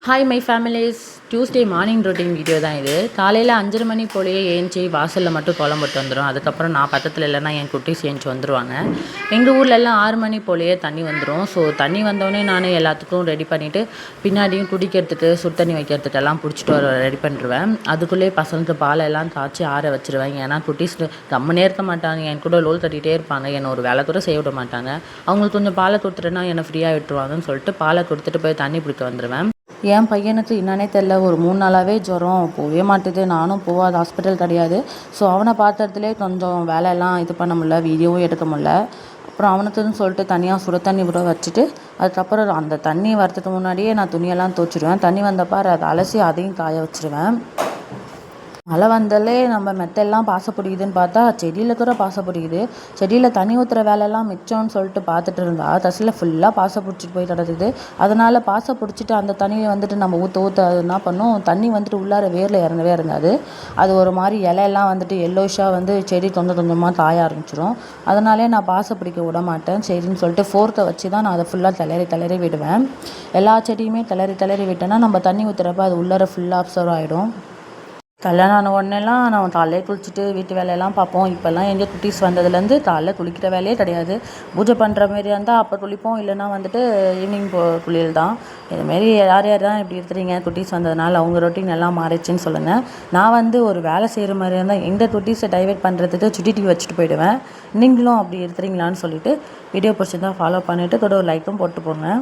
Hi my families. Tuesday morning routine video தான் இது. காலையில் 5:30 மணி போலேயே ஏஞ்சி வாசலில் மட்டும் கோலம் போட்டு வந்துடும். அதுக்கப்புறம் நான் பக்கத்தில் இல்லைன்னா என் குட்டீஸ் ஏஞ்சி வந்துடுவாங்க. எங்கள் ஊர்லெல்லாம் 6 மணி போலேயே தண்ணி வந்துடும். ஸோ தண்ணி வந்தோடனே நான் எல்லாத்துக்கும் ரெடி பண்ணிவிட்டு பின்னாடியும் குடிக்கிறதுக்கு சுடு தண்ணி வைக்கிறதுக்கெல்லாம் பிடிச்சிட்டு ரெடி பண்ணிடுவேன். அதுக்குள்ளேயே பசங்களுக்கு பாலெல்லாம் காய்ச்சி ஆற வச்சுருவேன். ஏன்னா குட்டீஸ் கம்முனே இருக்க மாட்டாங்க, என் கூட லோல் தட்டிகிட்டே இருப்பாங்க, என்னை ஒரு வேலை கூட செய்ய விட மாட்டாங்க. அவங்களுக்கு கொஞ்சம் பாலை கொடுத்துட்டேன்னா என்னை ஃப்ரீயாக விட்டுருவாங்கன்னு சொல்லிட்டு பாலை கொடுத்துட்டு போய் தண்ணி பிடிக்க வந்துடுவேன். என் பையனுக்கு என்னன்னே தெரில, ஒரு 3 நாளாகவே ஜுரம் போகவே மாட்டுது. நானும் போகாத ஹாஸ்பிட்டல் கிடையாது. ஸோ அவனை பார்த்ததுலேயே கொஞ்சம் வேலையெல்லாம் இது பண்ண முடியல, வீடியோவும் எடுக்க முடியல. அப்புறம் அவனுக்குன்னு சொல்லிட்டு தனியாக சுட தண்ணி விட வச்சுட்டு அதுக்கப்புறம் அந்த தண்ணி வரத்துக்கு முன்னாடியே நான் துணியெல்லாம் துவைச்சிடுவேன். தண்ணி வந்தப்போ அதை அலசி அதையும் காய வச்சுருவேன். மழை வந்தாலே நம்ம மெத்தெல்லாம் பாச பிடிக்குதுன்னு பார்த்தா செடியில் கூட பாச பிடிக்குது. செடியில் தண்ணி ஊற்றுற வேலையெல்லாம் மிச்சம்னு சொல்லிட்டு பார்த்துட்டு இருந்தா தசில் ஃபுல்லாக பாசை பிடிச்சிட்டு போய் கிடக்குது. அதனால் பாசை பிடிச்சிட்டு அந்த தண்ணியை வந்துட்டு நம்ம ஊற்ற அது என்ன பண்ணும், தண்ணி வந்துட்டு உள்ளார வேரில் இறங்கவே இறங்காது. அது ஒரு மாதிரி இலையெல்லாம் வந்துட்டு எல்லோஷாக வந்து செடி கொஞ்சம் கொஞ்சமாக காய ஆரம்பிச்சிடும். அதனாலே நான் பாசை பிடிக்க விட மாட்டேன். சரின்னு சொல்லிட்டு ஃபோர்த்தை வச்சு தான் நான் அதை ஃபுல்லாக கிளறி விடுவேன். எல்லா செடியுமே கிளறி விட்டேன்னா நம்ம தண்ணி ஊற்றுறப்ப அது உள்ளார ஃபுல்லாக அப்சர்வ் ஆகிடும். கல்யாணம் ஆன உடனேலாம் நான் காலையிலே குளிச்சுட்டு வீட்டு வேலையெல்லாம் பார்ப்போம். இப்போல்லாம் எங்கள் குட்டீஸ் வந்ததுலேருந்து காலைல குளிக்கிற வேலையே கிடையாது. பூஜை பண்ணுற மாரி இருந்தால் அப்போ குளிப்போம், இல்லைனா வந்துட்டு ஈவினிங் குளியல் தான். இதுமாரி யார் தான் இப்படி இருக்கிறீங்க, குட்டீஸ் வந்ததுனால அவங்க ரொட்டீன் எல்லாம் மாறிடுச்சின்னு சொல்லுங்கள். நான் வந்து ஒரு வேலை செய்கிற மாதிரி இருந்தால் எங்கள் குட்டீஸை டைவெர்ட் பண்ணுறதுக்கு சுட்டி டிவி வச்சுட்டு போயிடுவேன். நீங்களும் அப்படி இருக்கிறீங்களான்னு சொல்லிவிட்டு வீடியோ பிடிச்சிருந்தா ஃபாலோ பண்ணிவிட்டு கூட ஒரு லைக்கும் போட்டு போங்க.